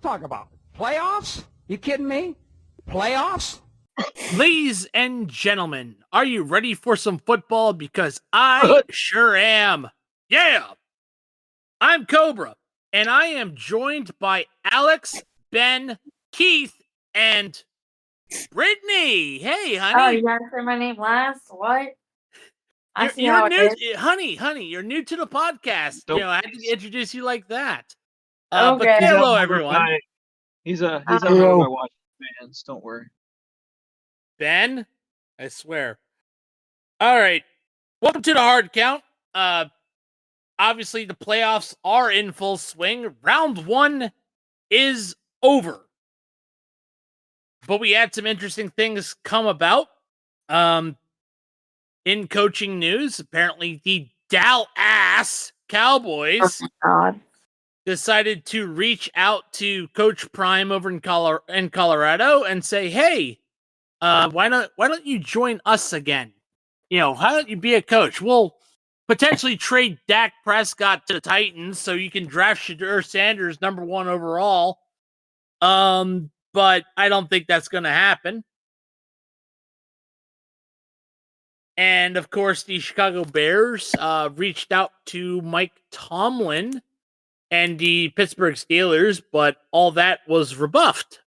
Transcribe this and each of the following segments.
talk about? Playoffs? You kidding me? Playoffs? Ladies and gentlemen, are you ready for some football? Because I sure am. Yeah! I'm Cobra, and I am joined by Alex, Ben, Keith, and Brittany. Hey, honey. Oh, you gotta say my name last? What? You're new, honey. You're new to the podcast. Nope. I had to introduce you like that. Okay. But hello, everyone. He's outnumbered by Washington fans. Don't worry. Ben, I swear. All right, welcome to the hard count. Obviously the playoffs are in full swing. Round 1 is over, but we had some interesting things come about. In coaching news, apparently the Dallas Cowboys decided to reach out to Coach Prime over in Colorado and say, "Hey, why don't you join us again? How don't you be a coach? We'll potentially trade Dak Prescott to the Titans so you can draft Shedeur Sanders number 1 overall. But I don't think that's going to happen." And of course, the Chicago Bears reached out to Mike Tomlin and the Pittsburgh Steelers, but all that was rebuffed.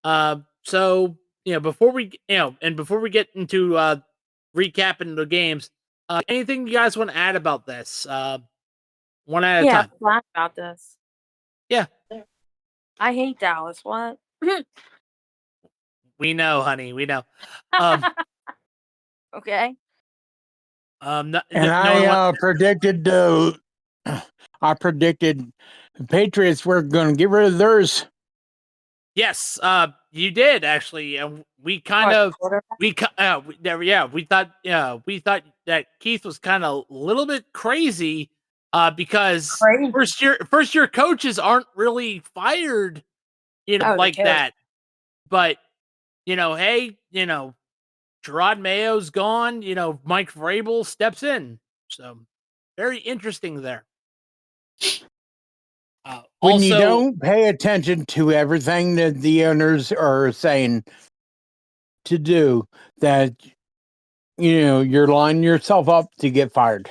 So before we get into recapping the games, anything you guys want to add about this? One at a time. Yeah, about this. Yeah. I hate Dallas. What? We know, honey. We know. Okay. I predicted the Patriots were going to get rid of theirs. Yes, you did actually, and we kind of we thought that Keith was kind of a little bit crazy, because first year coaches aren't really fired, like that. But hey, Gerard Mayo's gone. Mike Vrabel steps in, so very interesting there. When you don't pay attention to everything that the owners are saying to do, that you're lining yourself up to get fired.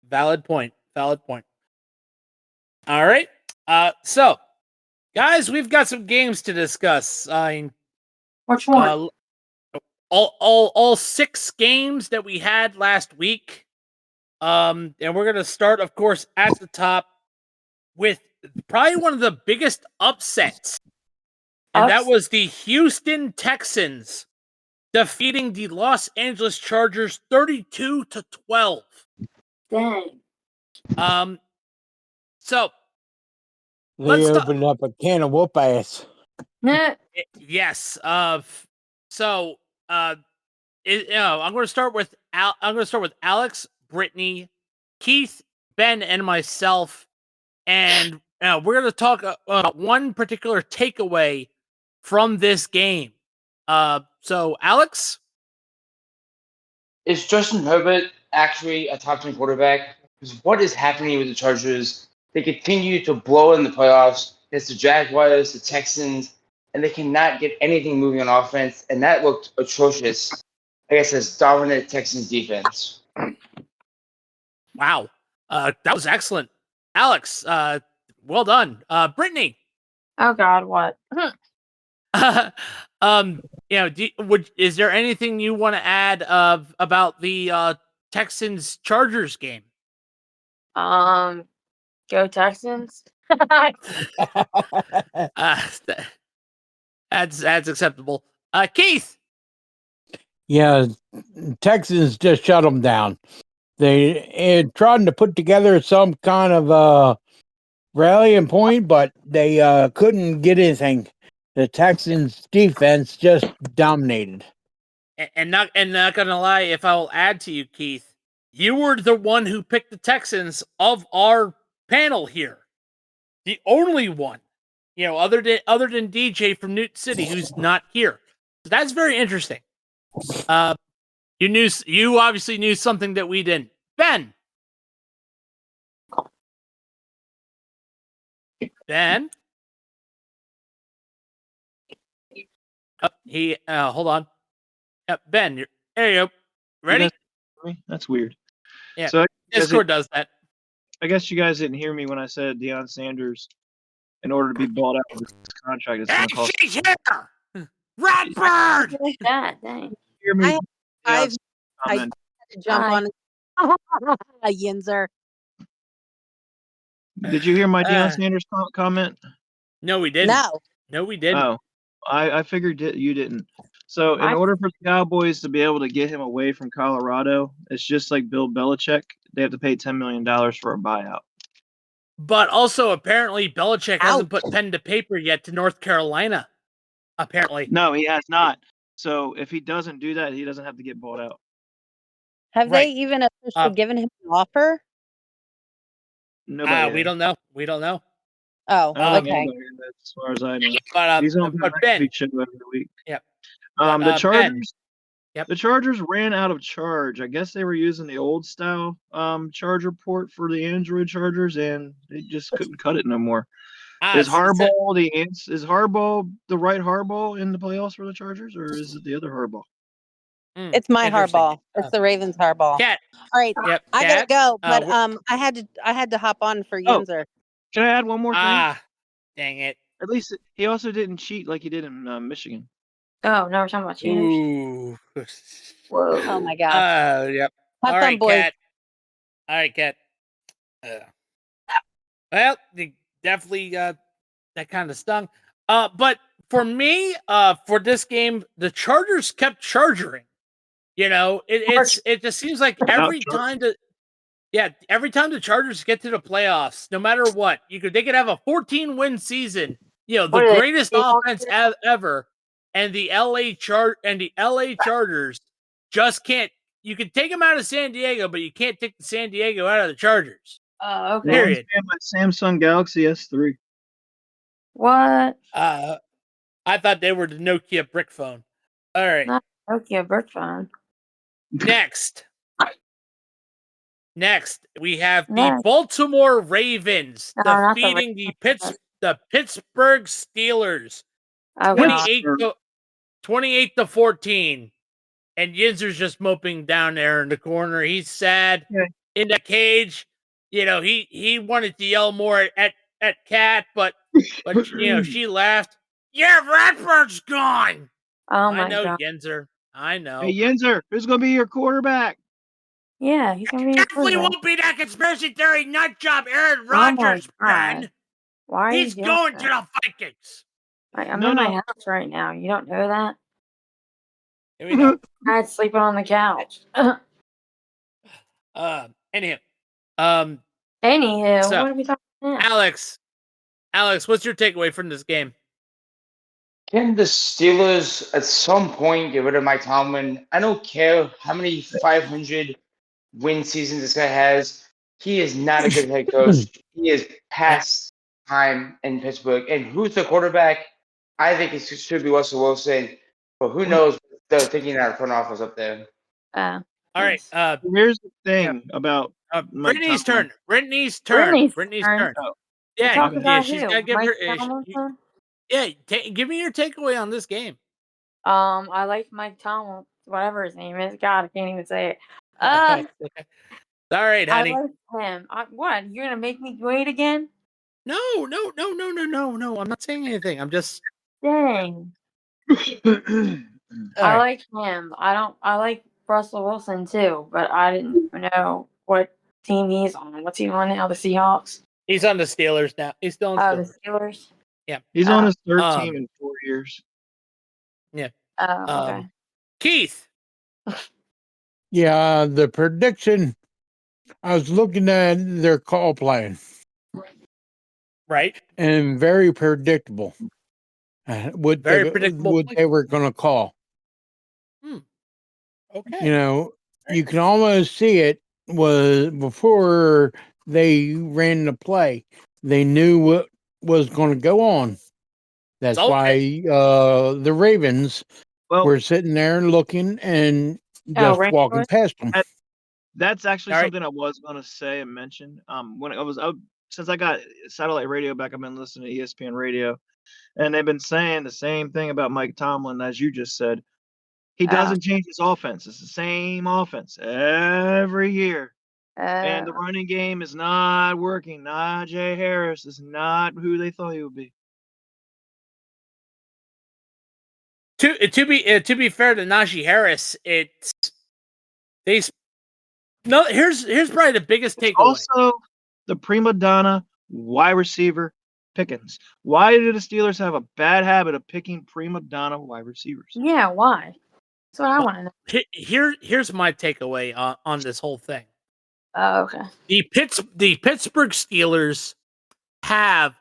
Valid point. All right. So, guys, we've got some games to discuss. Which one? All 6 games that we had last week. And we're gonna start, of course, at the top with probably one of the biggest upsets. And that was the Houston Texans defeating the Los Angeles Chargers 32-12. Dang. So they opened up a can of whoop ass. Yes. I'm going to start with Alex, Brittany, Keith, Ben, and myself, and we're going to talk about one particular takeaway from this game. So, Alex? Is Justin Herbert actually a top 10 quarterback? Because what is happening with the Chargers? They continue to blow in the playoffs. It's the Jaguars, the Texans, and they cannot get anything moving on offense, and that looked atrocious as dominant Texans defense. Wow. That was excellent. Alex, well done. Brittany. Oh God, what? Is there anything you want to add about the Texans Chargers game? Go Texans. That's acceptable. Keith. Yeah, Texans just shut them down. They tried to put together some kind of rallying point, but they couldn't get anything. The Texans defense just dominated. And not gonna lie, if I will add to you, Keith, you were the one who picked the Texans of our panel here. The only one, other than DJ from Newt City, who's not here. So that's very interesting. You obviously knew something that we didn't. Ben. Ben. Hold on. Yep, Ben, there you go. Ready? That's weird. Yeah. So Discord does that. I guess you guys didn't hear me when I said Deion Sanders, in order to be bought out of this contract, it's going to cost. She's here! Ratbird! Like that, dang. Hear me? I comment. had to jump Hi. on a Yinzer. Did you hear my Deion Sanders comment? No, we didn't. No, we didn't. Oh, I figured you didn't. So in order for the Cowboys to be able to get him away from Colorado, it's just like Bill Belichick. They have to pay $10 million for a buyout. But also, apparently, Belichick hasn't put pen to paper yet to North Carolina. Apparently. No, he has not. So if he doesn't do that, he doesn't have to get bought out. Have they even officially given him an offer? Nobody. We don't know. We don't know. Oh, okay. As far as I know, but he's on the show every week. Yep. The Chargers. Ben. Yep. The Chargers ran out of charge. I guess they were using the old style charger port for the Android chargers, and they just couldn't cut it no more. Is Harbaugh the right Harbaugh in the playoffs for the Chargers, or is it the other Harbaugh? It's my Harbaugh. It's the Ravens Harbaugh. Cat. All right. Yep. I gotta go, but I had to hop on for Yinzer. Can I add one more thing? Dang it. At least he also didn't cheat like he did in Michigan. Oh, no, we're talking about cheaters. Ooh. Whoa. Oh my god. Yep. Have All fun, right, boys. Cat. All right, Cat. Well, definitely that kind of stung. But for me, for this game, the Chargers kept charging. You know, it just seems like every time the Chargers get to the playoffs, no matter what, they could have a 14-win season. You know, the greatest offense ever, and the LA Chargers just can't. You can take them out of San Diego, but you can't take the San Diego out of the Chargers. Oh, okay. Period. My Samsung Galaxy S3. What? I thought they were the Nokia brick phone. All right. Not Nokia brick phone. Next, we have the Baltimore Ravens defeating the Pittsburgh Steelers 28-14. And Yinzer's just moping down there in the corner. He's sad in the cage. You know, he wanted to yell more at Kat, but you know, she laughed. Yeah, Ratbird's gone. Oh my I know, God. Yinzer. I know. Hey, Yinzer, who's going to be your quarterback? Yeah, he's going to be definitely won't be that conspiracy theory nut job Aaron Rodgers, Ben. Why? He's going to the Vikings. I'm in my house right now. You don't know that? Here we go. I'm sleeping on the couch. Anyhow. Anywho, So, what are we talking about? Alex, what's your takeaway from this game? Can the Steelers at some point get rid of Mike Tomlin? I don't care how many 500 win seasons this guy has. He is not a good head coach. He is past time in Pittsburgh. And who's the quarterback? I think it should be Russell Wilson. But who knows what they're thinking that front office up there. All right. Here's the thing about Brittany's turn. Brittany's turn. Oh. Yeah, she's got to give give me your takeaway on this game. I like Mike Tomlin, whatever his name is. God, I can't even say it. All right, honey. I like him. What? You're gonna make me wait again? No. I'm not saying anything. I'm just dang. I like him. I like Russell Wilson too, but I didn't know what team he's on. What's he on now? The Seahawks? He's on the Steelers now. He's still on the Steelers. Yeah. He's on his third team in 4 years. Yeah. Okay. Keith. Yeah, the prediction, I was looking at their call plan. Right. And very predictable. What they were going to call. Okay. You know, you can almost see it was before they ran the play. They knew what was going to go on. That's why the Ravens were sitting there looking and just walking past them. That's actually something I was going to say and mention. When I was since I got satellite radio back, I've been listening to ESPN radio, and they've been saying the same thing about Mike Tomlin as you just said. He doesn't change his offense. It's the same offense every year. And the running game is not working. Najee Harris is not who they thought he would be. To be fair to Najee Harris, here's probably the biggest takeaway. Also, the prima donna wide receiver Pickens. Why do the Steelers have a bad habit of picking prima donna wide receivers? Yeah, why? That's what I want to know. Here's my takeaway on this whole thing. Oh, okay. The Pittsburgh Steelers have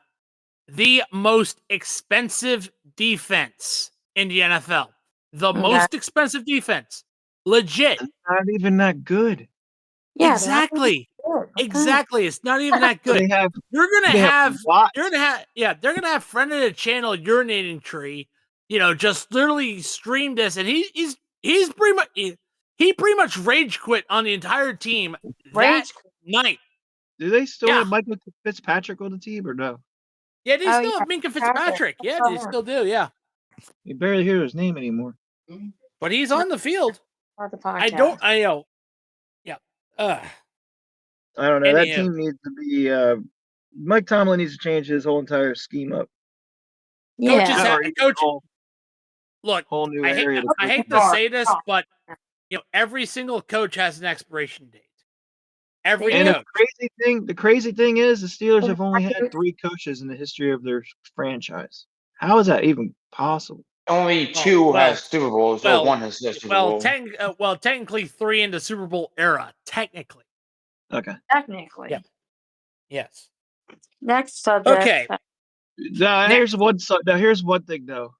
the most expensive defense in the NFL. The most expensive defense. Legit. It's not even that good. Yeah, exactly. Exactly. It's not even that good. They're gonna have friend of the channel urinating tree, just literally stream this, and he's pretty much rage quit on the entire team that night. Do they still have Michael Fitzpatrick on the team or no? Yeah, they still have Minka Fitzpatrick. Yeah, they still do. Yeah. You barely hear his name anymore. But he's on the field. I know. Yeah. I don't know. That team needs to be. Mike Tomlin needs to change his whole entire scheme up. Yeah. Look, whole new I hate to say this, but every single coach has an expiration date. Every coach. The crazy thing is the Steelers have only had 3 coaches in the history of their franchise. How is that even possible? Only 2 have Super Bowls, or 1 has a Super Bowl. Technically 3 in the Super Bowl era. Technically. Okay. Technically. Yeah. Yes. Next subject. Okay. Here's one thing though.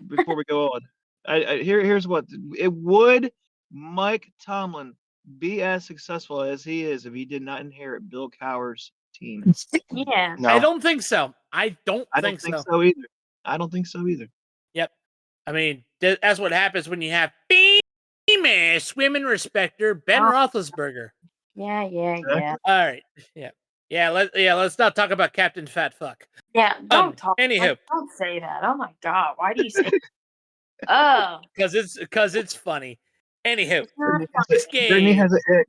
Before we go on, here's what it would Mike Tomlin be as successful as he is if he did not inherit Bill Cowher's team? Yeah. No. I don't think so. I don't think so either. I don't think so either. Yep. I mean, that's what happens when you have famous women respecter Ben Roethlisberger. Yeah. All right. Yeah. Let's not talk about Captain Fat Fuck. Yeah. Don't talk. Anywho, don't say that. Oh my God. Why do you say? Oh. Because it's funny. Anywho, this game. Brittany has an ick.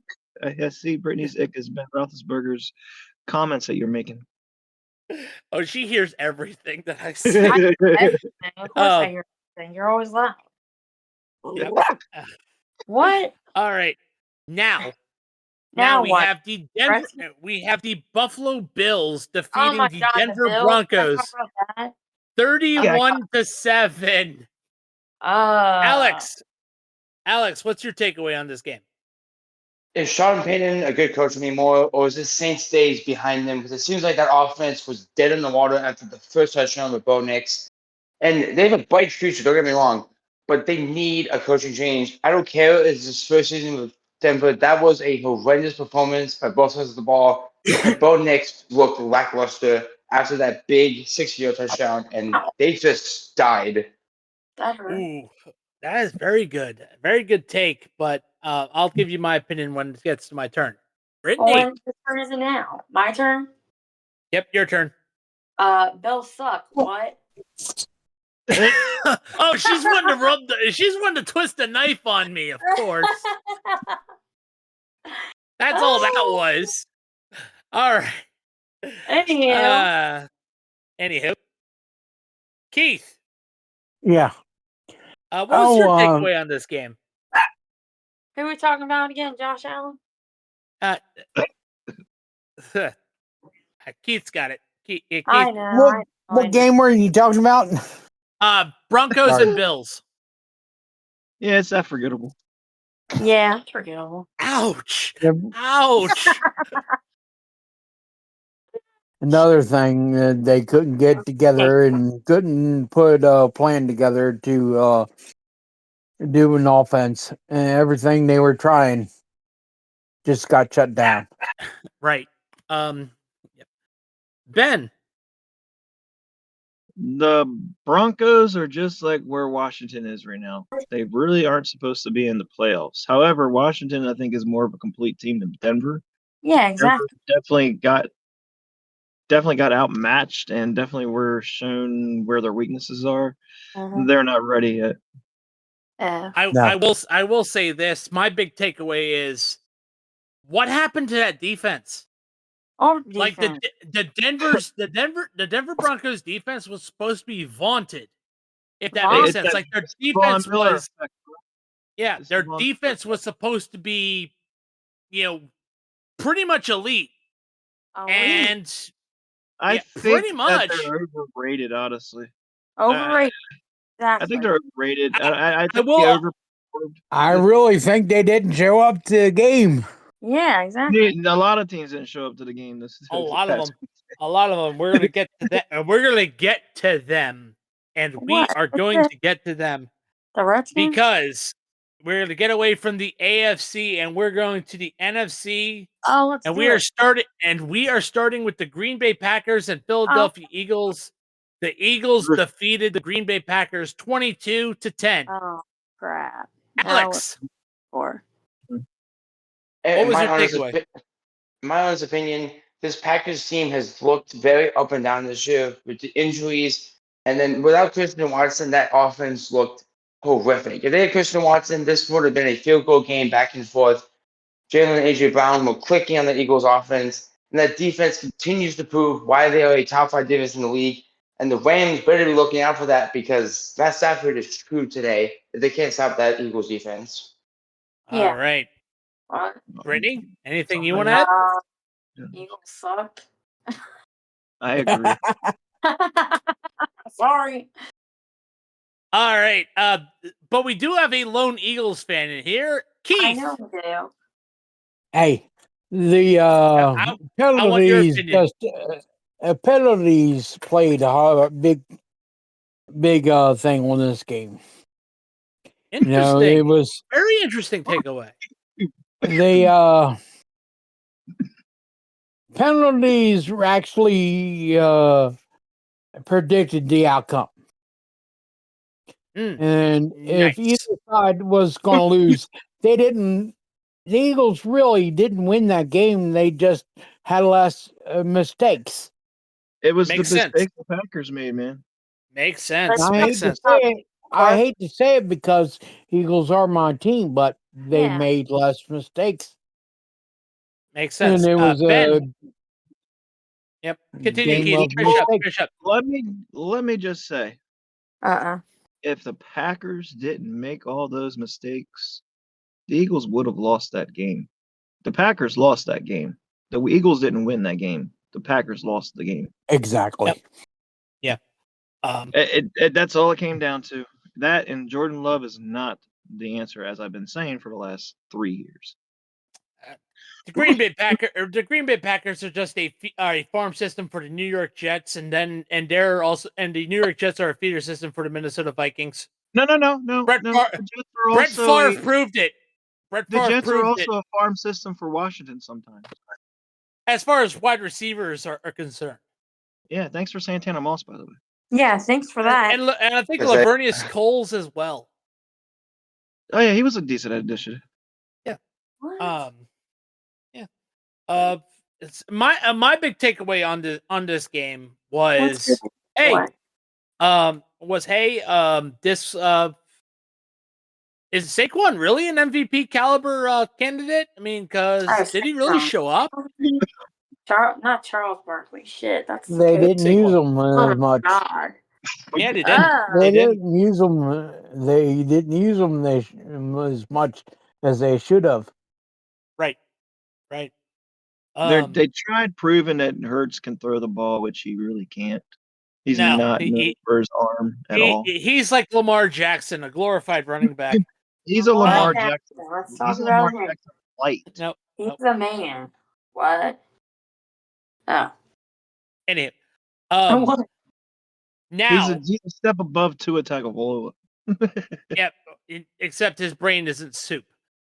I see Brittany's ick is Ben Roethlisberger's comments that you're making. Oh, she hears everything that I say. Of course I hear everything. You're always loud. Yep. What? All right. Now we have the Buffalo Bills defeating the Denver Broncos 31-7. Alex, what's your takeaway on this game? Is Sean Payton a good coach anymore, or is this Saints days behind them? Because it seems like that offense was dead in the water after the first touchdown with Bo Nix. And they have a bright future, don't get me wrong, but they need a coaching change. I don't care if it's his first season with Denver. That was a horrendous performance by both sides of the ball. And Bo Nix looked lackluster after that big 6-yard touchdown, and they just died. Ooh, that is very good. Very good take, but I'll give you my opinion when it gets to my turn. Brittany. Well, your turn is it now? My turn? Yep, your turn. Bill suck. What? Oh, she's wanting to twist a knife on me, of course. That's all that was. All right. Anywho. Keith. Yeah. What was your takeaway on this game? Who are we talking about again? Josh Allen? Keith's got it. Keith. I know. What game were you talking about? Broncos and Bills. Yeah, it's that forgettable. Yeah, it's forgettable. Ouch. Ouch. Another thing, they couldn't get together and couldn't put a plan together to do an offense. And everything they were trying just got shut down. Right. Ben. The Broncos are just like where Washington is right now. They really aren't supposed to be in the playoffs. However, Washington, I think, is more of a complete team than Denver. Yeah, exactly. Denver definitely got definitely got outmatched and definitely were shown where their weaknesses are. They're not ready yet. I will say this. My big takeaway is what happened to that defense? Like the Denver Broncos defense was supposed to be vaunted. If that makes sense. Like their defense was their defense was supposed to be, pretty much elite. And I think pretty much they're overrated, honestly. Overrated. I think they're overrated. I think I really think they didn't show up to the game. Yeah, exactly. A lot of teams didn't show up to the game. A lot of them. We're gonna get to that. We're gonna get to them, and we are going to get to them. The Redskins? Because we're gonna get away from the AFC and we're going to the NFC. Oh, let's and do we it. are starting with the Green Bay Packers and Philadelphia Eagles. The Eagles defeated the Green Bay Packers 22-10. Oh crap! Alex, what was your takeaway? In my honest opinion, this Packers team has looked very up and down this year with the injuries, and then without Christian Watson, that offense looked horrific. If they had Christian Watson, this would have been a field goal game back and forth. Jalen and A.J. Brown were clicking on the Eagles offense, and that defense continues to prove why they are a top 5 defense in the league. And the Rams better be looking out for that because Matt Stafford is screwed today if they can't stop that Eagles defense. All right. Brittany, anything you want to add? Eagles suck. I agree. Sorry. All right. But we do have a lone Eagles fan in here. Keith. I know we do. Hey, the penalties penalties played a big thing on this game. Interesting. It was very interesting takeaway. The penalties actually predicted the outcome. And if either side was going to lose, the Eagles really didn't win that game. They just had less mistakes. It was the mistake the Packers made, man. Makes sense. I hate to say it because Eagles are my team, but they made less mistakes. Makes sense. And it was Ben. Yep. Continue, Keith. Finish up. Let me just say. If the Packers didn't make all those mistakes, the Eagles would have lost that game. The Packers lost that game. The Eagles didn't win that game. The Packers lost the game. Exactly. Yep. That's all it came down to. That and Jordan Love is not the answer, as I've been saying for the last 3 years. The Green Bay Packers are just a farm system for the New York Jets, and the New York Jets are a feeder system for the Minnesota Vikings. No. Brett Favre proved it. The Jets are also a farm system for Washington sometimes. As far as wide receivers are concerned. Yeah, thanks for Santana Moss, by the way. Yeah, thanks for that. And I think Lavernius Coles as well. Oh yeah, he was a decent addition. Yeah. It's my big takeaway on this game was this is Saquon really an MVP caliber candidate? I mean, because did he really show up? Not Charles Barkley. Shit, that's they didn't use him as much. God. Yeah, they didn't. They didn't use them. They didn't use them as much as they should have. Right. They tried proving that Hurts can throw the ball, which he really can't. He's not known for his arm at all. He's like Lamar Jackson, a glorified running back. He's a Lamar Jackson. Let's talk about him. Light. No, he's a man. What? Oh. Anyway, now he's a step above Tua Tagovailoa. Yep, except his brain isn't soup.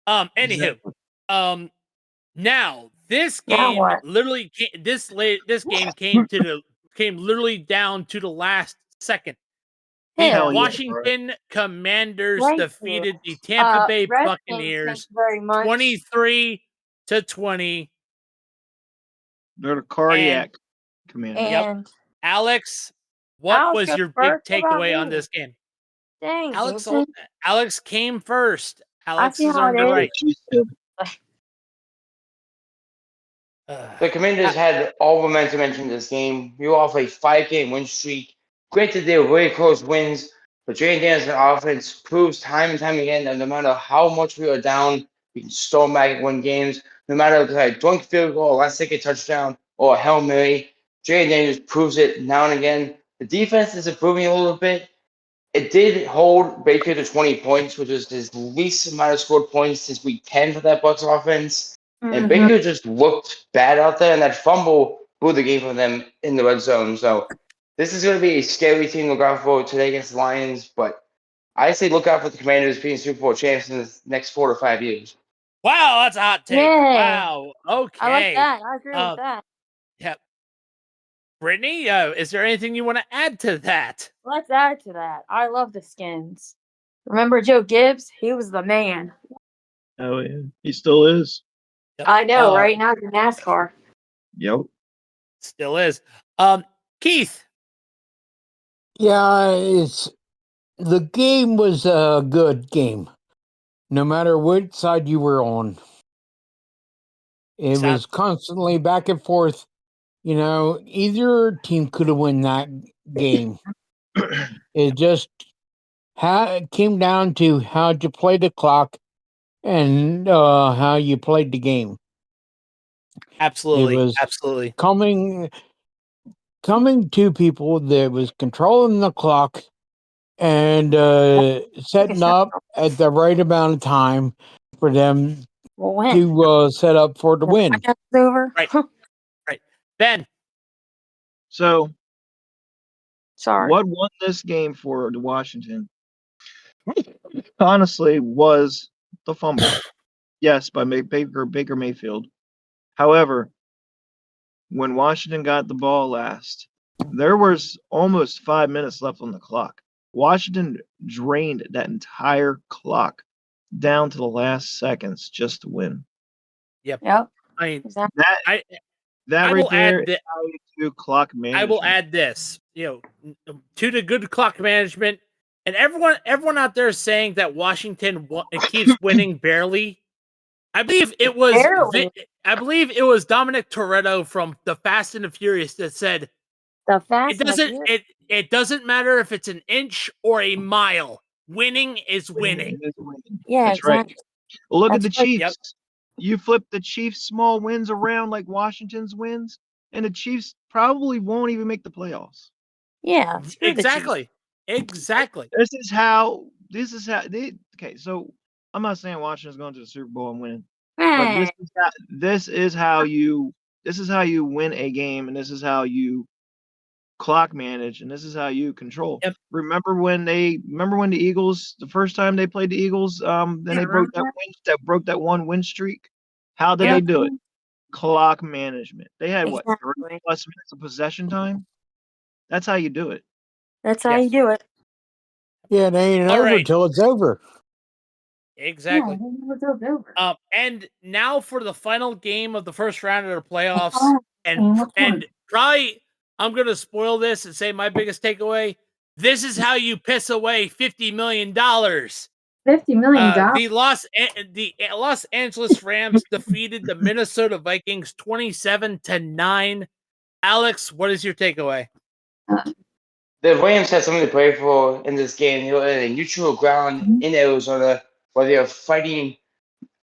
Anywho, now this game literally came literally down to the last second. The Washington Commanders defeated the Tampa Bay Buccaneers 23-20. They're the cardiac Commanders. And Alex, what Alex was goes your big first. What about takeaway on me? this game? Dang, Alex Jason. Alex came first. Alex see is how on it the is. right. The Commanders had all momentum entering this game. We were off a 5-game win streak. Granted, they were very close wins, but Jay Daniels' offense proves time and time again that no matter how much we are down, we can storm back and win games. No matter if it's a drunk field goal, a last-second touchdown, or a Hail Mary, Jay Daniels proves it now and again. The defense is improving a little bit. It did hold Baker to 20 points, which is his least amount of scored points since week 10 for that Bucks offense. And Baker just looked bad out there, and that fumble blew the game for them in the red zone. So this is going to be a scary team to look out for today against the Lions, but I say look out for the Commanders being Super Bowl champs in the next 4 to 5 years. Wow, that's a hot take. Yeah. Wow. Okay. I like that. I agree with that. Yep. Brittany, is there anything you want to add to that? Let's add to that. I love the Skins. Remember Joe Gibbs? He was the man. Oh yeah, he still is. Yep. I know, right? Now it's NASCAR. Yep. Still is. Keith. Yeah, the game was a good game, no matter which side you were on. It was constantly back and forth. You know, either team could have won that game. It just came down to how you play the clock and how you played the game. Absolutely. It was absolutely coming to people that was controlling the clock and setting up at the right amount of time for them to set up for the win. Over. Right. Right. Ben. So, sorry. What won this game for Washington? Honestly, was the fumble. Yes, by Baker Mayfield. However, when Washington got the ball last, there was almost 5 minutes left on the clock. Washington drained that entire clock down to the last seconds just to win. Yep. I mean, that I right will there add to clock management. I will add this, to the good clock management, and everyone out there is saying that Washington keeps winning barely. I believe it was Dominic Toretto from the Fast and the Furious that said it doesn't matter if it's an inch or a mile. Winning is winning. Yeah, that's exactly. Right. Well, look at the Chiefs. Yep. You flip the Chiefs' small wins around like Washington's wins, and the Chiefs probably won't even make the playoffs. Yeah, exactly. This is how. Okay, so I'm not saying Washington's going to the Super Bowl and win, but this is how you win a game, and this is how you clock manage, and this is how you control. Yep. Remember when the Eagles, the first time they played the Eagles, then they broke that one win streak. How did they do it? Clock management. They had 30+ minutes of possession time. That's how you do it. That's how you do it. Yeah, it ain't over till it's over. Exactly. And now for the final game of the first round of the playoffs, and probably I'm going to spoil this and say my biggest takeaway. This is how you piss away $50 million. $50 million. The Los Angeles Rams defeated the Minnesota Vikings 27-9. Alex, what is your takeaway? The Rams had something to play for in this game. They were in a neutral ground in Arizona where they are fighting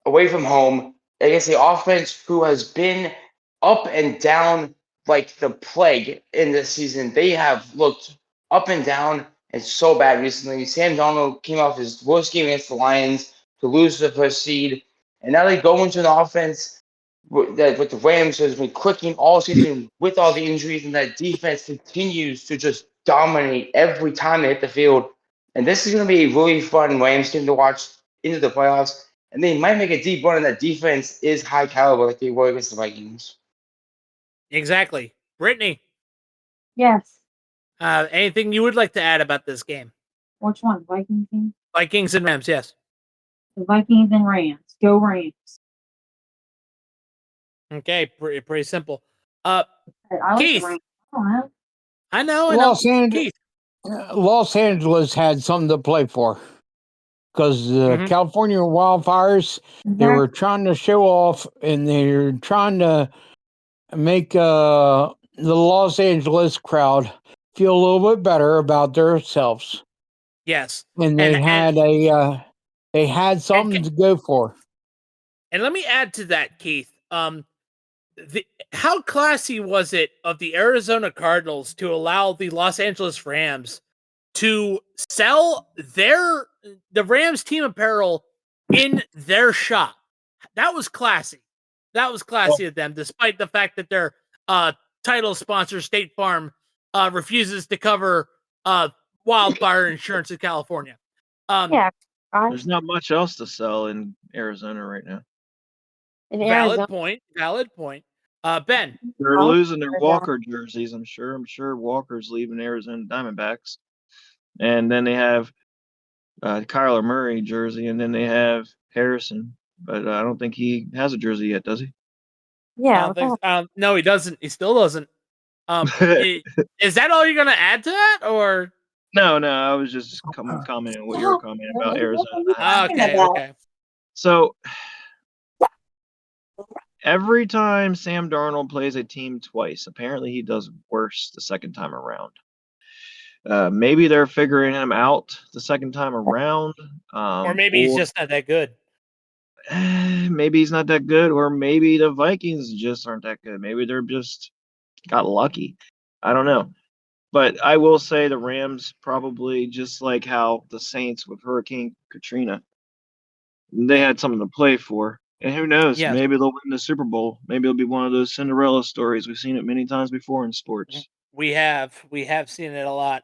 away from home against the offense who has been up and down like the plague in this season. They have looked up and down and so bad recently. Sam Darnold came off his worst game against the Lions to lose the first seed, and now they go into an offense with the Rams has been clicking all season with all the injuries, and that defense continues to just dominate every time they hit the field. And this is going to be a really fun Rams team to watch into the playoffs, and they might make a deep run, and that defense is high caliber like they were against the Vikings. Exactly. Brittany? Yes. Anything you would like to add about this game? Which one? Vikings team? Vikings and Rams, yes. The Vikings and Rams. Go Rams. Okay, pretty simple. I like Keith, the Rams. I know. Los Angeles had something to play for because the California wildfires, they were trying to show off and they were trying to make the Los Angeles crowd feel a little bit better about themselves. Yes, and they had something to go for. And let me add to that, Keith. How classy was it of the Arizona Cardinals to allow the Los Angeles Rams to sell the Rams team apparel in their shop? That was classy. That was classy of them, despite the fact that their title sponsor, State Farm, refuses to cover wildfire insurance in California. There's not much else to sell in Arizona right now. Valid point. Ben. They're losing their Walker jerseys, I'm sure. I'm sure Walker's leaving Arizona Diamondbacks. And then they have Kyler Murray jersey, and then they have Harrison. But I don't think he has a jersey yet, does he? Yeah. No, he doesn't. He still doesn't. Is that all you're going to add to that, or? No. I was just commenting on what you were commenting about Arizona. Okay. So every time Sam Darnold plays a team twice, apparently he does worse the second time around. Maybe they're figuring him out the second time around. Or maybe he's just not that good. Maybe he's not that good, or maybe the Vikings just aren't that good. Maybe they're just got lucky. I don't know. But I will say the Rams probably, just like how the Saints with Hurricane Katrina, they had something to play for. And who knows? Yes. Maybe they'll win the Super Bowl. Maybe it'll be one of those Cinderella stories. We've seen it many times before in sports. We have seen it a lot.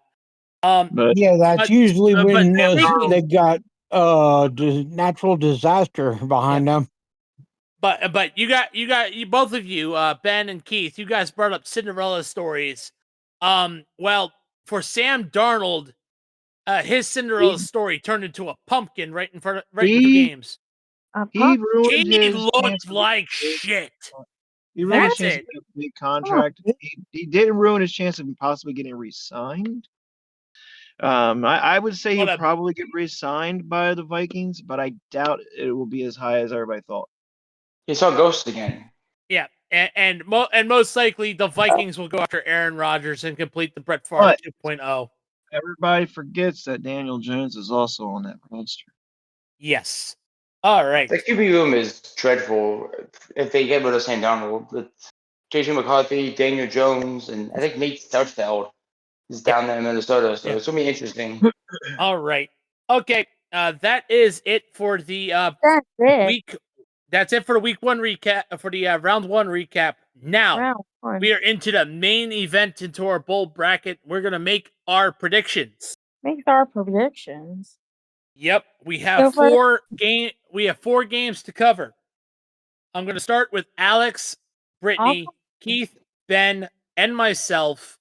That's usually when they got natural disaster behind them. But you both of you, Ben and Keith, you guys brought up Cinderella stories. Well, for Sam Darnold, his Cinderella story turned into a pumpkin right in front of games. He ruined his looked like shit. He ruined his chance to get a big contract. He didn't ruin his chance of possibly getting re-signed. I would say he'll probably get re-signed by the Vikings, but I doubt it will be as high as everybody thought. He saw ghosts again. Yeah, and most likely the Vikings will go after Aaron Rodgers and complete the Brett Favre 2.0. Everybody forgets that Daniel Jones is also on that roster. Yes. All right. The QB room is dreadful if they get rid of Sam Darnold. With J.J. McCarthy, Daniel Jones, and I think Nate Starfeld is down there in Minnesota, so it's going to be interesting. All right. Okay, that is it for the week. That's it for the week one recap, for the round one recap. Now, we are into the main event, into our bowl bracket. We're going to make our predictions. Yep, we have four games to cover. I'm going to start with Alex, Brittany, Keith, Ben, and myself,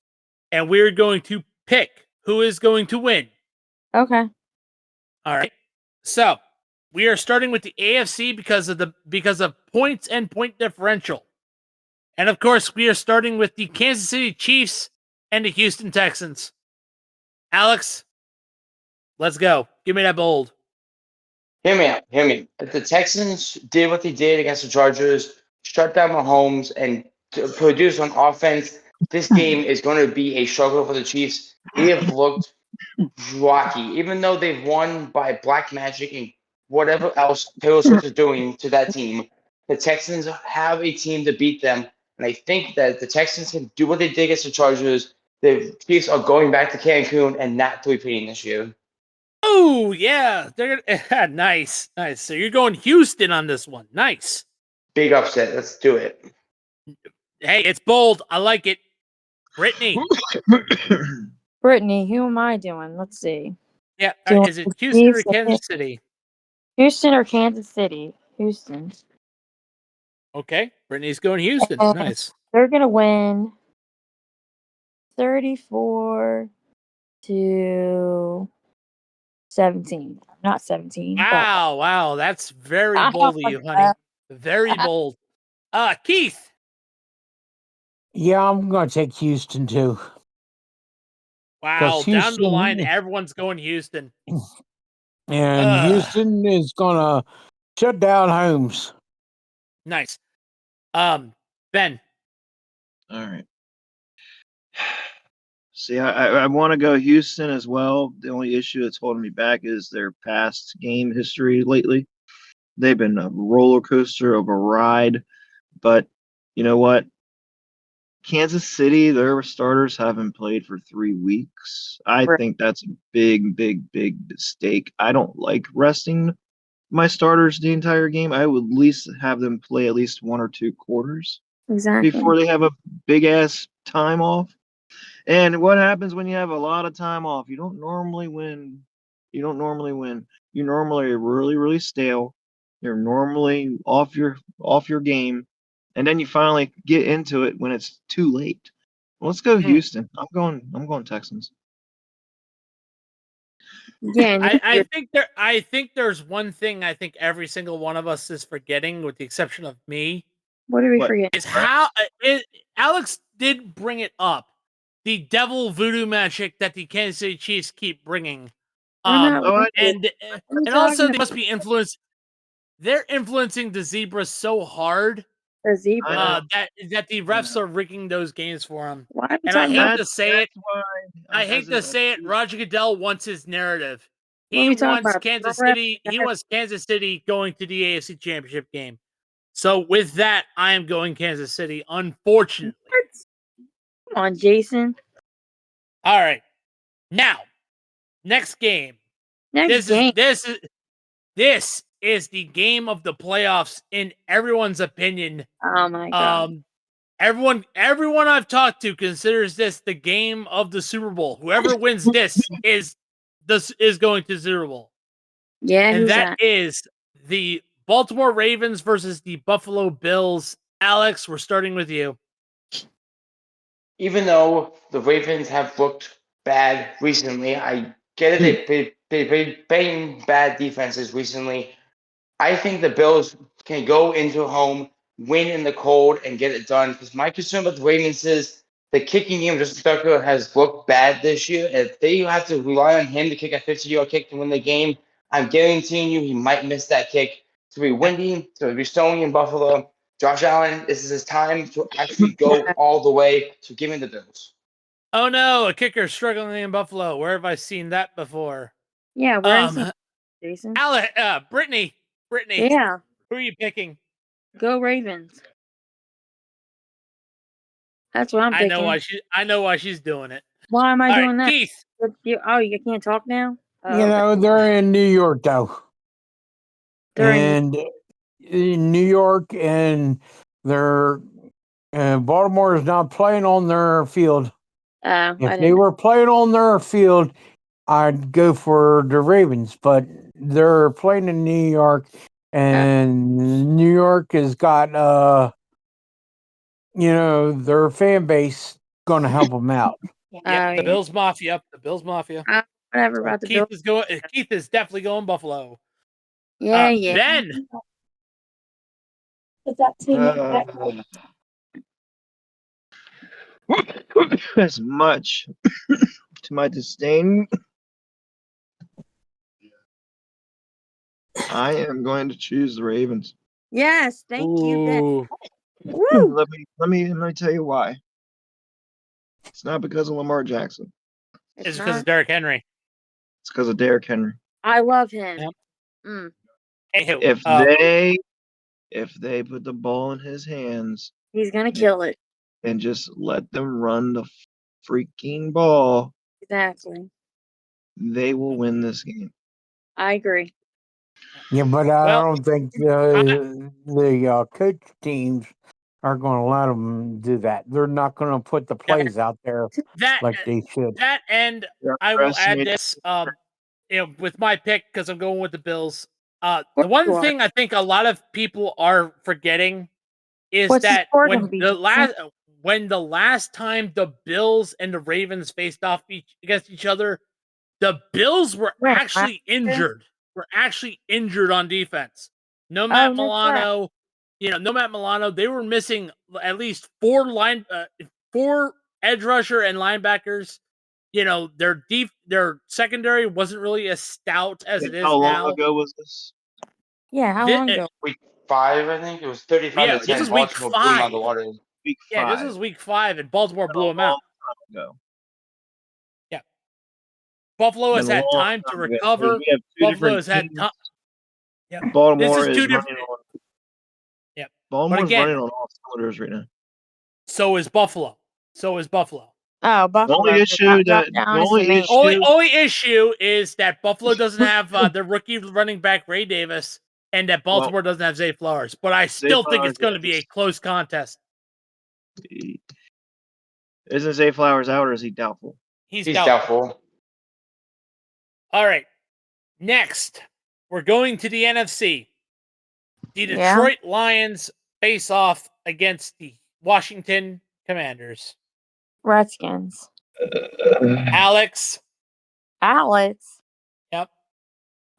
and we're going to pick who is going to win. Okay. All right. So, we are starting with the AFC because of points and point differential. And of course, we are starting with the Kansas City Chiefs and the Houston Texans. Alex, let's go. Give me that bold. Hear me out. The Texans did what they did against the Chargers, shut down Mahomes, and to produce on offense. This game is going to be a struggle for the Chiefs. They have looked rocky, even though they've won by black magic and whatever else Taylor Swift is doing to that team. The Texans have a team to beat them, and I think that the Texans can do what they did against the Chargers. The Chiefs are going back to Cancun and not repeating this year. Oh, yeah. They're gonna, nice. So you're going Houston on this one. Nice. Big upset. Let's do it. Hey, it's bold. I like it. Brittany. Brittany, who am I doing? Let's see. Yeah, is it Houston or Kansas City? Houston or Kansas City? Houston. Okay, Brittany's going Houston. Nice. They're going to win 34-17. Not 17. Wow. That's very bold of you, honey. Very bold. Keith. Yeah, I'm going to take Houston too. Wow, down the line, Houston, everyone's going Houston. and Houston is going to shut down Holmes. Nice. Ben. All right. See, I want to go Houston as well. The only issue that's holding me back is their past game history lately. They've been a roller coaster of a ride, but you know what? Kansas City, their starters haven't played for 3 weeks. I Right. think that's a big, big, big mistake. I don't like resting my starters the entire game. I would at least have them play at least 1 or 2 quarters Exactly. before they have a big ass time off. And what happens when you have a lot of time off? You don't normally win. You don't normally win. You normally are really, really stale. You're normally off your game, and then you finally get into it when it's too late. Let's go Houston. I'm going Texans. Yeah, and I think there's one thing I think every single one of us is forgetting, with the exception of me. what did we forget? Is how Alex did bring it up. The devil voodoo magic that the Kansas City Chiefs keep bringing. And also they must be influenced. They're influencing the zebras so hard The zebra. that the refs are rigging those games for them. Why And I hate to say it. I hate to say it. Roger Goodell wants his narrative. He wants Kansas City. He wants Kansas City going to the AFC Championship game. So with that, I am going Kansas City. Unfortunately. Come on, Jason. All right. Now, next game. This is the game of the playoffs in everyone's opinion. Oh my god. Everyone I've talked to considers this the game of the Super Bowl. Whoever wins this is going to Super Bowl. Yeah, and that is the Baltimore Ravens versus the Buffalo Bills. Alex, we're starting with you. Even though the Ravens have looked bad recently, I get it. They've been bad defenses recently. I think the Bills can go into home, win in the cold, and get it done. Because my concern about the Ravens is the kicking game. Justin Tucker has looked bad this year. If they have to rely on him to kick a 50-yard kick to win the game, I'm guaranteeing you he might miss that kick. It's going to be windy. It's going to be stony in Buffalo. Josh Allen, this is his time to actually go all the way. So give me the Bills. Oh no, a kicker struggling in Buffalo. Where have I seen that before? Yeah, where have you seen Jason? Brittany. Yeah. Who are you picking? Go Ravens. That's what I'm picking. I know why she's doing it. Why am I doing that? Keith. You can't talk now? They're in New York though. In New York, and they're Baltimore is not playing on their field. If they were playing on their field, I'd go for the Ravens, but they're playing in New York, and New York has got their fan base going to help them out. The Bills Mafia. Whatever about the Bills. Keith is definitely going Buffalo. Yeah. Ben. Is that team as much to my disdain, I am going to choose the Ravens. Yes, thank you, Ben. Woo! Let me tell you why. It's not because of Lamar Jackson. It's because of Derrick Henry. It's because of Derrick Henry. I love him. Yep. If they put the ball in his hands, he's gonna kill it. And just let them run the freaking ball. Exactly. They will win this game. I agree. Yeah, but I don't think the coach teams are going to let them do that. They're not going to put the plays out there like they should. That, and I will add this, with my pick, because I'm going with the Bills. The one thing I think a lot of people are forgetting is that when the last time the Bills and the Ravens faced off against each other, the Bills were actually injured. Were actually injured on defense. No Matt Milano, no Matt Milano, they were missing at least four edge rusher and linebackers. Their secondary wasn't really as stout as it is How long now. ago was this? Yeah, how long ago? Week 5, I think. It was 35 Yeah, to 10. this is week Baltimore blew 'em out 5. the water. Week 5. Yeah, this is week 5, and Baltimore Been blew a them out. long time ago. Yeah. Buffalo has Been a had long time to time ago. recover. We have two Buffalo different has had teams. time. Yeah. Baltimore This is two is running different. on. Yeah. Baltimore's again- running on all cylinders right now. So is Buffalo. Oh, The Buffalo. only did issue not that drop down the as only main. issue Only issue is that Buffalo doesn't have their rookie running back Ray Davis, and that Baltimore doesn't have Zay Flowers. But I still think Flowers it's going to be a close contest. Isn't Zay Flowers out or is he doubtful? He's doubtful. All right. Next, we're going to the NFC. The Yeah. Detroit Lions face off against the Washington Commanders. Redskins. Alex. Yep.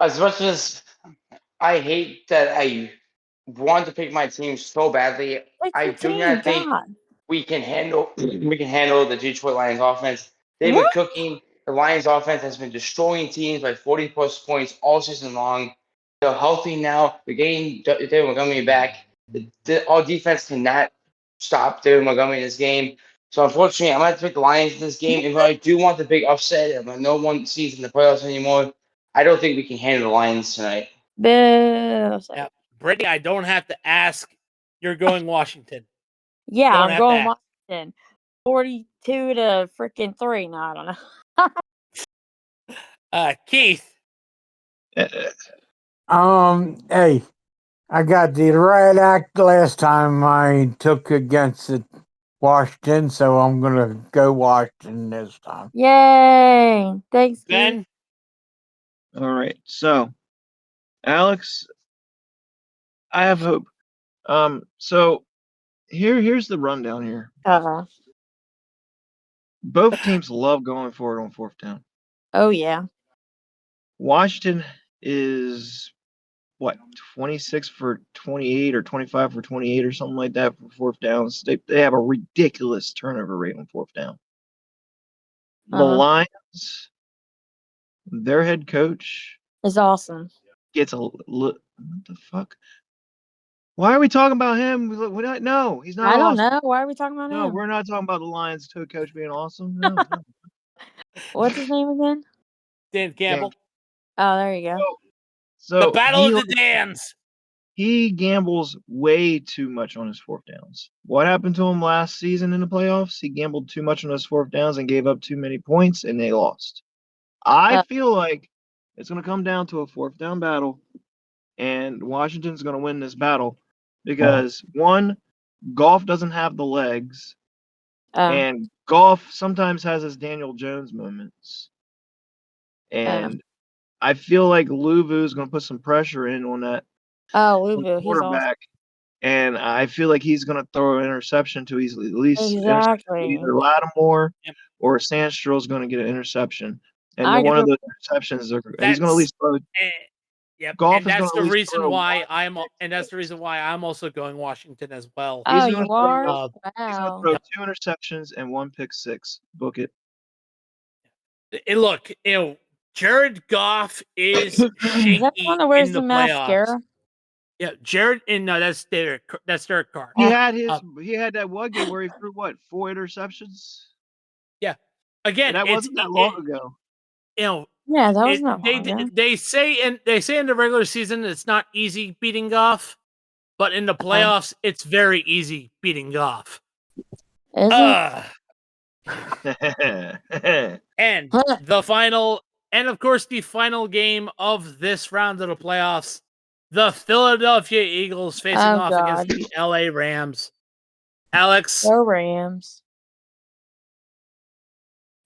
As much as I hate that I want to pick my team so badly, Like I your do team, not think God. we can handle the Detroit Lions offense. They've been What? cooking. The Lions offense has been destroying teams by 40-plus points all season long. They're healthy now. They're getting David Montgomery back. Our defense cannot stop David Montgomery in this game. So unfortunately, I'm going to have to pick the Lions in this game. Even though I do want the big upset, and no one sees in the playoffs anymore, I don't think we can handle the Lions tonight. Boo. Yeah. Brittany, I don't have to ask. You're going Washington. Yeah, Don't I'm have going to Washington. 42 to freaking 3. No, I don't know. Keith. Hey, I got the right act last time I took against the Washington, so I'm gonna go Washington this time. Yay! Thanks, Ben. All right. So, Alex, I have hope. So here's the rundown here. Both teams love going for it on fourth down. Oh yeah. Washington is 26 for 28 or 25 for 28 or something like that for fourth downs. They have a ridiculous turnover rate on fourth down. The Lions, their head coach is awesome. Gets what the fuck? Why are we talking about him? No, he's not. I don't awesome. know. Why are we talking about him? No, we're not talking about the Lions coach being awesome. No. What's his name again? Dan Campbell. Oh, there you go. So the battle of the Dans. He gambles way too much on his fourth downs. What happened to him last season in the playoffs? He gambled too much on his fourth downs and gave up too many points, and they lost. I feel like it's going to come down to a fourth down battle, and Washington's going to win this battle because, one, Goff doesn't have the legs, and Goff sometimes has his Daniel Jones moments. And I feel like Luvu is going to put some pressure in on that Luvu, quarterback, he's awesome. and I feel like he's going to throw an interception to at least exactly. either Lattimore or Sandstro is going to get an interception, and one of those interceptions he's going to at least throw. Yep, Goff and that's the reason why that's the reason why I'm also going Washington as well. Oh, you are? Wow. He's going to throw 2 interceptions and 1 pick six. Book it. Look, Jared Goff is shaky Is that the one that wears in the the playoffs. mascara? Yeah, Jared. No, that's Derek Carr. He had that one game where he threw 4 interceptions. Yeah, again, and that wasn't that long ago. Yeah, that was not long ago. They say in the regular season it's not easy beating Goff, but in the playoffs it's very easy beating Goff. Is it? And the final, and of course the final game of this round of the playoffs, the Philadelphia Eagles facing off against the LA Rams. Alex. Go Rams.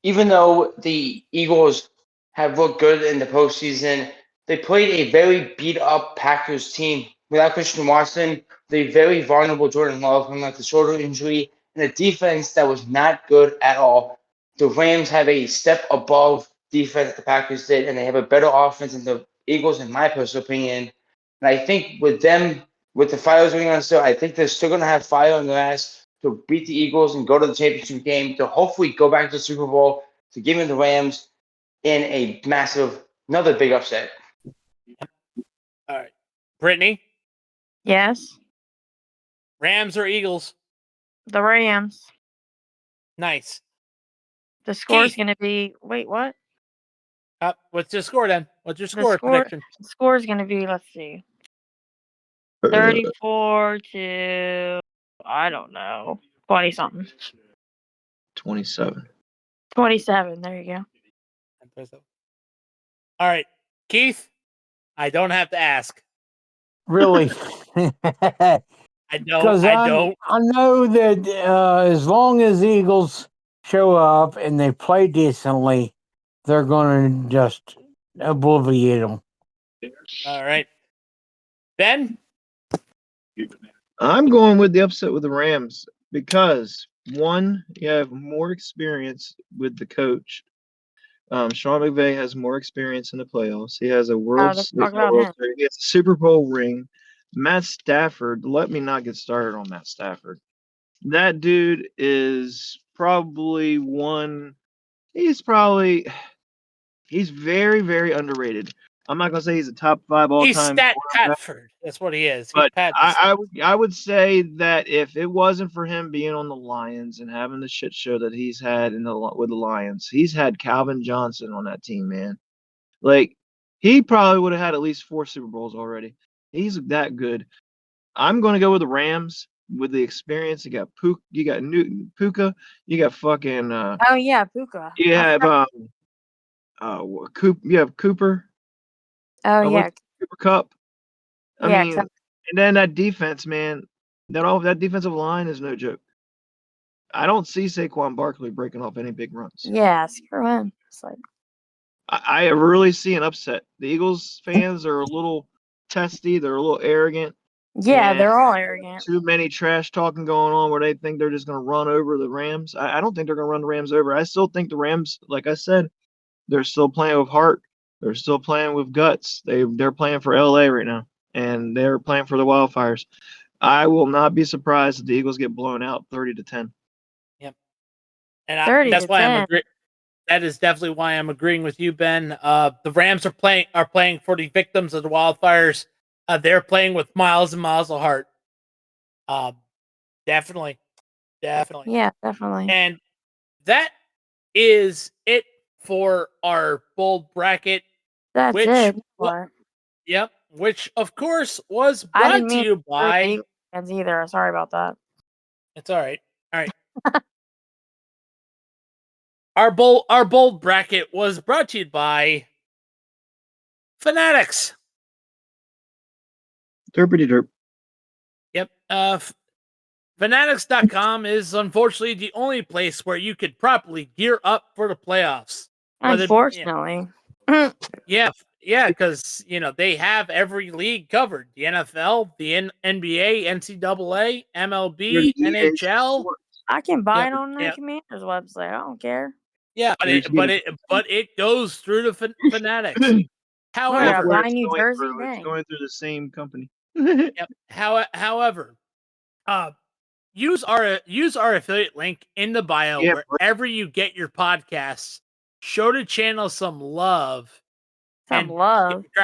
Even though the Eagles have looked good in the postseason, they played a very beat-up Packers team. Without Christian Watson, the very vulnerable Jordan Love coming off the shoulder injury, and a defense that was not good at all. The Rams have a step above defense that the Packers did, and they have a better offense than the Eagles, in my personal opinion. And I think with them with the finals going on still, I think they're still going to have fire on their ass to beat the Eagles and go to the championship game, to hopefully go back to the Super Bowl, to give them the Rams in a another big upset. All right. Brittany? Yes. Rams or Eagles? The Rams. Nice. The score is Keith. going to be. Wait, what? What's your score then? What's your score prediction? The score is going to be, let's see, 34 to, I don't know, 20 something. 27. 27. There you go. All right. Keith, I don't have to ask. Really? I don't. I know that as long as Eagles show up and they play decently, they're going to just obliviate them. All right. Ben? I'm going with the upset with the Rams because, one, you have more experience with the coach. Sean McVay has more experience in the playoffs. He has a he has a Super Bowl ring. Matt Stafford, let me not get started on Matt Stafford. That dude is probably he's very, very underrated. I'm not gonna say he's a top 5 all time. He's Stat Patford. That's what he is. But I would say that if it wasn't for him being on the Lions and having the shit show that he's had with the Lions, he's had Calvin Johnson on that team, man. Like, he probably would have had at least 4 Super Bowls already. He's that good. I'm going to go with the Rams with the experience. You got Puka, you got fucking. Oh yeah, Puka. You have you have Cooper. Oh yeah, Cooper Cup. I yeah, mean, and then that defense, man. That defensive line is no joke. I don't see Saquon Barkley breaking off any big runs. Yeah, screw him. It's like, I really see an upset. The Eagles fans are a little testy. They're a little arrogant. yeah, they're all arrogant. Too many trash talking going on where they think they're just going to run over the Rams. I don't think they're going to run the Rams over. I still think the Rams, like I said, they're still playing with heart. They're still playing with guts. They're playing for LA right now, and they're playing for the Wildfires. I will not be surprised if the Eagles get blown out 30-10. Yep. And that's why I'm agreeing. That is definitely why I'm agreeing with you, Ben. The Rams are playing for the victims of the wildfires. They're playing with miles and miles of heart. Definitely. Yeah, definitely. And that is it for our bold bracket. That's it. Yep. Which, of course, was brought to you by. Either. Sorry about that. It's all right. All right. Our bold bracket was brought to you by Fanatics. Derpity derp. Yep. Fanatics.com is unfortunately the only place where you could properly gear up for the playoffs. Unfortunately. Yeah, because they have every league covered: the NFL, the NBA, NCAA, MLB, NHL. I can buy it on the Commander's website. I don't care. Yeah, but it goes through the Fanatics. However, it's going through the same company. Yep. However, use our affiliate link in the bio wherever you get your podcasts. Show the channel some love. Grab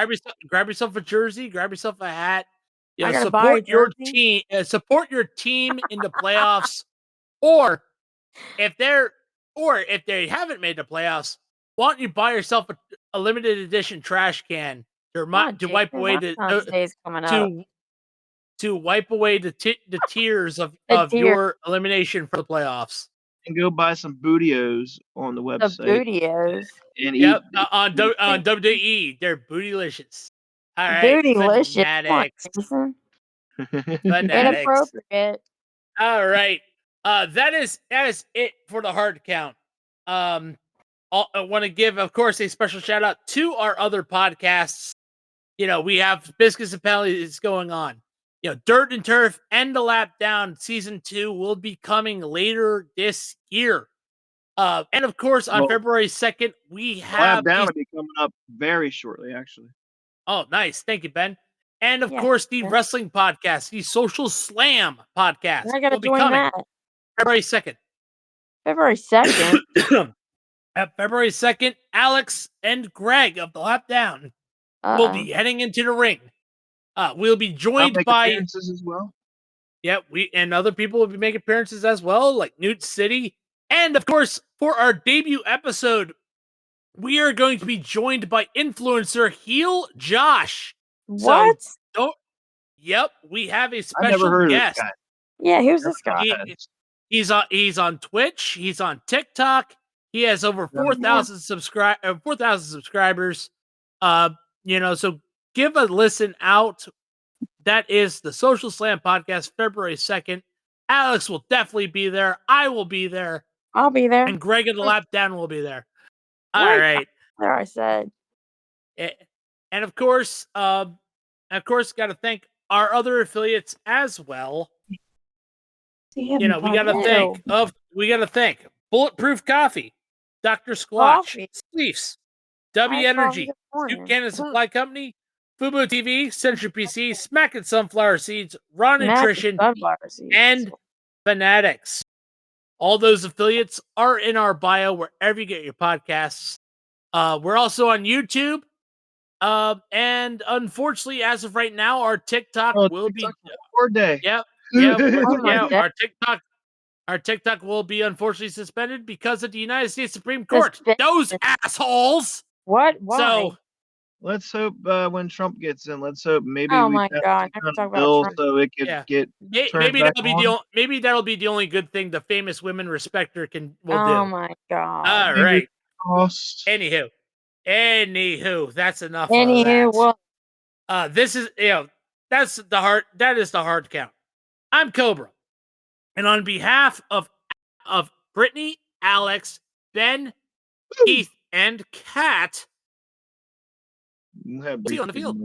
yourself a jersey. Grab yourself a hat. Support your team. Support your team in the playoffs. Or if they haven't made the playoffs, why don't you buy yourself a limited edition trash can to wipe away the tears of your elimination for the playoffs. And go buy some Bootios on the website. The Bootios. And yep, on WWE, they're bootylicious. All right, bootylicious. Fanatics. Inappropriate. All right, that is it for the hard count. I want to give, of course, a special shout out to our other podcasts. We have Biscuits and Penalties going on. Dirt and Turf and The Lap Down Season 2 will be coming later this year. And of course, on February 2nd, we have... Lap Down will be coming up very shortly, actually. Oh, nice. Thank you, Ben. And of course, the wrestling podcast, the Social Slam podcast. I gotta will be join coming that. February 2nd. February 2nd. At February 2nd, Alex and Greg of the Lap Down will be heading into the ring. We'll be joined by appearances as well. Yeah, and other people will be making appearances as well, like Newt City. And of course, for our debut episode, we are going to be joined by influencer Heel Josh. What? Yep, we have a I've special never heard guest. of this guy. Yeah, who's this guy? He's on Twitch. He's on TikTok. He has over 4,000 subscribers. So give a listen out. That is the Social Slam podcast, February 2nd. Alex will definitely be there. I will be there. I'll be there. And Greg and the Lap Down will be there. What? All right. There I said. And of course, got to thank our other affiliates as well. We got to thank Bulletproof Coffee, Dr. Squatch, Sleeves, W Energy, Duke Cannon Supply Company, Fubo TV, Century PC, Smackin' Sunflower Seeds, Raw Nutrition, and Fanatics. All those affiliates are in our bio wherever you get your podcasts. We're also on YouTube. And unfortunately, as of right now, our TikTok will be Board day. Yep. Our TikTok will be unfortunately suspended because of the United States Supreme Court. Those assholes. What? Why? So let's hope when Trump gets in, let's hope maybe oh we my God, pass a bill so it could get maybe that'll be the only good thing the famous women respecter will do. Oh my God. All right. Crossed. Anywho, that's enough. Well, this is that is the hard count. I'm Cobra, and on behalf of Brittany, Alex, Ben, Keith, and Kat, We'll have see you on the field.